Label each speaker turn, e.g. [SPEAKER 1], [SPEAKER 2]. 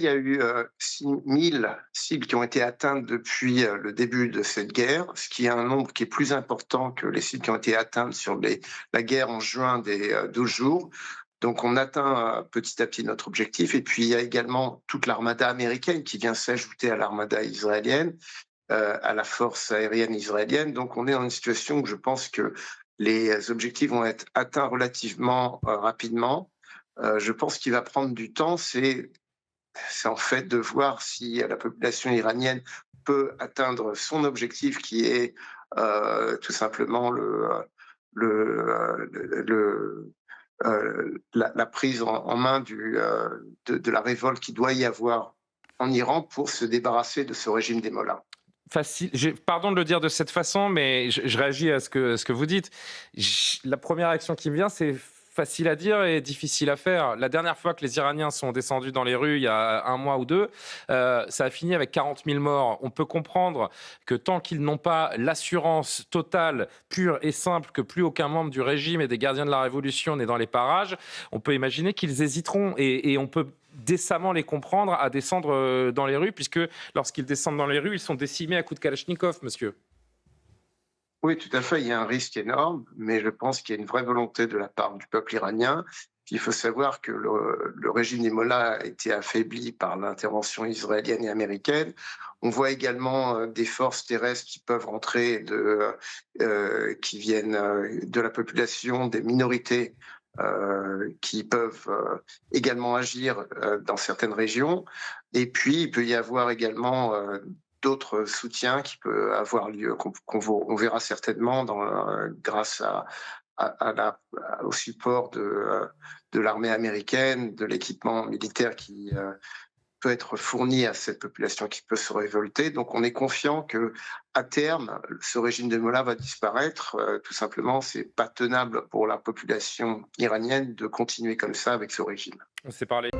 [SPEAKER 1] Il y a eu 6 000 cibles qui ont été atteintes depuis le début de cette guerre, ce qui est un nombre qui est plus important que les cibles qui ont été atteintes sur la guerre en juin des 12 jours. Donc on atteint petit à petit notre objectif. Et puis il y a également toute l'armada américaine qui vient s'ajouter à l'armada israélienne, à la force aérienne israélienne. Donc on est dans une situation où je pense que les objectifs vont être atteints relativement rapidement. Je pense qu'il va prendre du temps, c'est en fait de voir si la population iranienne peut atteindre son objectif qui est tout simplement la prise en main de la révolte qui doit y avoir en Iran pour se débarrasser de ce régime des mollahs.
[SPEAKER 2] Facile. Pardon de le dire de cette façon, mais je réagis à ce que vous dites. La première réaction qui me vient, c'est facile à dire et difficile à faire. La dernière fois que les Iraniens sont descendus dans les rues, il y a un mois ou deux, ça a fini avec 40 000 morts. On peut comprendre que tant qu'ils n'ont pas l'assurance totale, pure et simple que plus aucun membre du régime et des gardiens de la Révolution n'est dans les parages, on peut imaginer qu'ils hésiteront et on peut décemment les comprendre à descendre dans les rues, puisque lorsqu'ils descendent dans les rues, ils sont décimés à coups de Kalachnikov, monsieur.
[SPEAKER 1] Oui, tout à fait, il y a un risque énorme, mais je pense qu'il y a une vraie volonté de la part du peuple iranien. Il faut savoir que le régime des mollahs a été affaibli par l'intervention israélienne et américaine. On voit également des forces terrestres qui peuvent rentrer, qui viennent de la population, des minorités qui peuvent également agir dans certaines régions. Et puis, il peut y avoir également d'autres soutiens qui peuvent avoir lieu, on verra certainement grâce au support de l'armée américaine, de l'équipement militaire qui peut être fourni à cette population qui peut se révolter. Donc on est confiant que à terme, ce régime de Mollah va disparaître. Tout simplement, c'est pas tenable pour la population iranienne de continuer comme ça avec ce régime.
[SPEAKER 2] On s'est parlé.